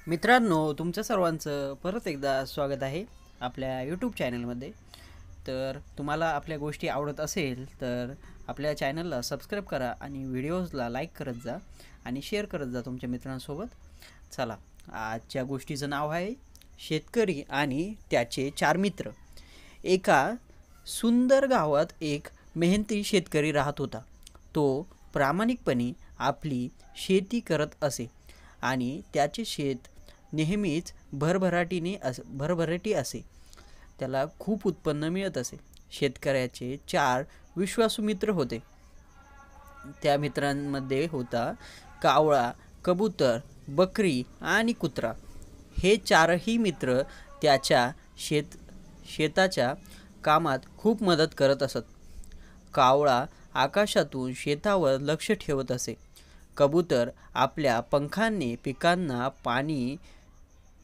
मित्रांनो, तुमच्या सर्वांचं परत एकदा स्वागत आहे आपल्या यूट्यूब चॅनलमध्ये. तर तुम्हाला आपल्या गोष्टी आवडत असेल तर आपल्या चॅनलला सबस्क्राईब करा आणि व्हिडिओजला लाईक करत जा आणि शेअर करत जा तुमच्या मित्रांसोबत. चला, आजच्या गोष्टीचं नाव आहे शेतकरी आणि त्याचे 4 मित्र. एका सुंदर गावात एक मेहनती शेतकरी राहत होता. तो प्रामाणिकपणे आपली शेती करत असे आणि त्याचे शेत नेहमीच भरभराटी असे. त्याला खूप उत्पन्न मिळत असे. शेतकऱ्याचे 4 विश्वासू मित्र होते. त्या मित्रांमध्ये होता कावळा, कबूतर, बकरी आणि कुत्रा. हे 4ही मित्र त्याच्या शेताच्या कामात खूप मदत करत असत. कावळा आकाशातून शेतावर लक्ष ठेवत असे. कबूतर आपल्या पंखांनी पिकांना पाणी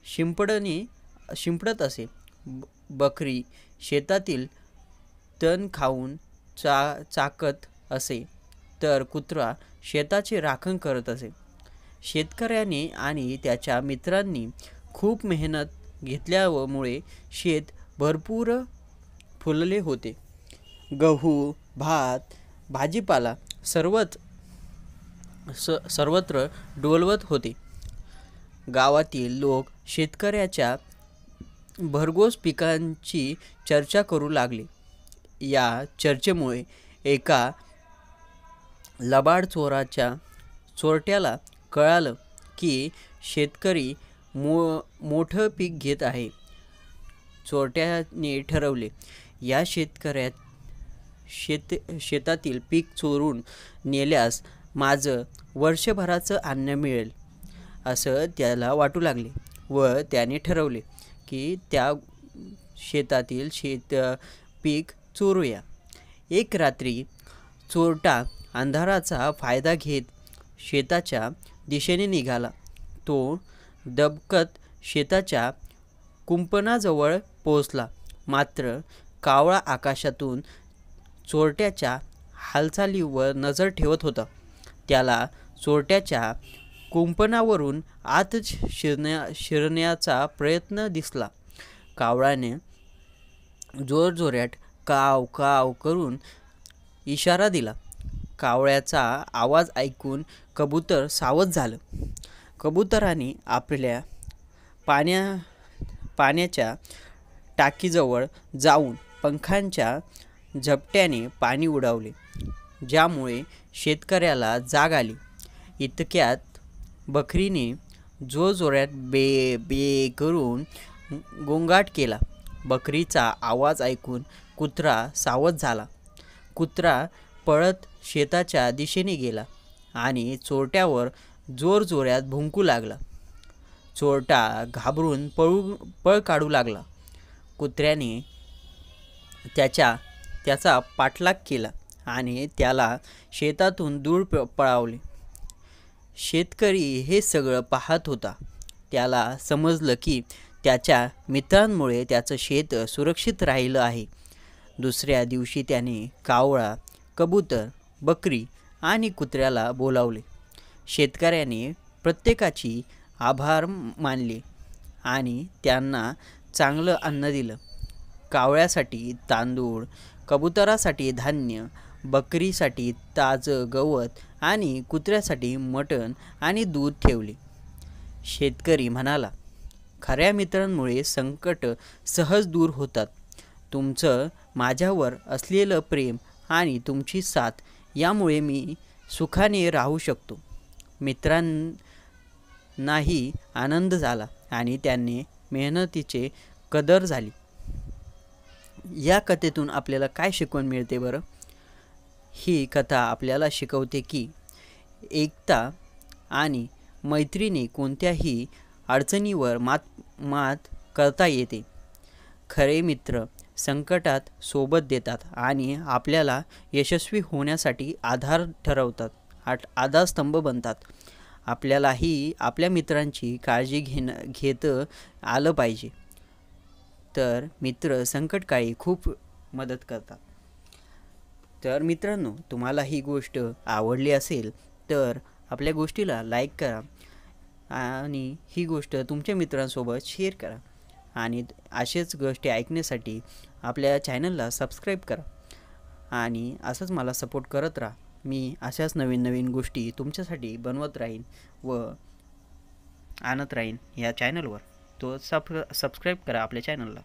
शिंपडत असे. बकरी शेतातील तण खाऊन चाकत असे, तर कुत्रा शेताचे राखण करत असे. शेतकऱ्याने आणि त्याच्या मित्रांनी खूप मेहनत घेतल्यामुळे शेत भरपूर फुलले होते. गहू, भात, भाजीपाला सर्वत्र डोलवत होते. गावातील लोक शेतकऱ्याच्या भरघोस पिकांची चर्चा करू लागले. या चर्चेमुळे एका लबाड चोरट्याला कळालं की शेतकरी मोठं पीक घेत आहे. चोरट्याने ठरवले, या शेतातील पीक चोरून नेल्यास माझं वर्षभराचं अन्न मिळेल असं त्याला वाटू लागले व त्याने ठरवले की त्या शेतातील पीक चोरूया. एक रात्री चोरटा अंधाराचा फायदा घेत शेताच्या दिशेने निघाला. तो दबकत शेताच्या कुंपणाजवळ पोहोचला. मात्र कावळा आकाशातून चोरट्याच्या हालचालीवर नजर ठेवत होता. त्याला चोरट्याच्या कुंपणावरून आत शिरण्याचा प्रयत्न दिसला. कावळ्याने जोरजोरात काव काव करून इशारा दिला. कावळ्याचा आवाज ऐकून कबूतर सावध झालं. कबुतराने आपल्या पाण्याच्या टाकीजवळ जाऊन पंखांच्या झपट्याने पाणी उडवले, ज्यामुळे शेतकऱ्याला जाग आली. इतक्यात बकरीने जोरजोरात बे बे करून गोंगाट केला. बकरीचा आवाज ऐकून कुत्रा सावध झाला. कुत्रा पळत शेताच्या दिशेने गेला आणि चोरट्यावर जोरजोरात भुंकू लागला. चोरटा घाबरून पळ काढू लागला. कुत्र्याने त्याचा पाठलाग केला आणि त्याला शेतातून दूर पळावले. शेतकरी हे सगळं पाहत होता. त्याला समजलं की त्याच्या मित्रांमुळे त्याचं शेत सुरक्षित राहिलं आहे. दुसऱ्या दिवशी त्याने कावळा, कबूतर, बकरी आणि कुत्र्याला बोलावले. शेतकऱ्याने प्रत्येकाची आभार मानले आणि त्यांना चांगलं अन्न दिलं. कावळ्यासाठी तांदूळ, कबुतरासाठी धान्य, बकरीसाठी ताजं गवत आणि कुत्र्यासाठी मटण आणि दूध ठेवले. शेतकरी म्हणाला, खऱ्या मित्रांमुळे संकट सहज दूर होतात. तुमचं माझ्यावर असलेलं प्रेम आणि तुमची साथ यामुळे मी सुखाने राहू शकतो. मित्रांनाही आनंद झाला आणि त्यांनी मेहनतीची कदर झाली. या कथेतून आपल्याला काय शिकवण मिळते बरं? ही कथा आपल्याला शिकवते की एकता आणि मैत्रीने कोणत्याही अडचणीवर मात करता येते. खरे मित्र संकटात सोबत देतात आणि आपल्याला यशस्वी होण्यासाठी आधारस्तंभ बनतात. आपल्यालाही आपल्या मित्रांची काळजी घेत आलं पाहिजे. तर मित्र संकटकाळी खूप मदत करतात. तर मित्रांनो, तुम्हाला ही गोष्ट आवडली असेल तर आपल्या गोष्टीला लाईक करा, आणि ही गोष्ट तुमच्या मित्रांसोबत शेअर करा आणि असेच गोष्टी ऐकण्यासाठी आपल्या चॅनलला सबस्क्राईब करा आणि असंच मला सपोर्ट करत राहा. मी अशाच नवीन नवीन गोष्टी तुमच्यासाठी बनवत राहीन व आणत राहीन या चॅनलवर. तो सबस्क्राईब करा आपल्या चॅनलला.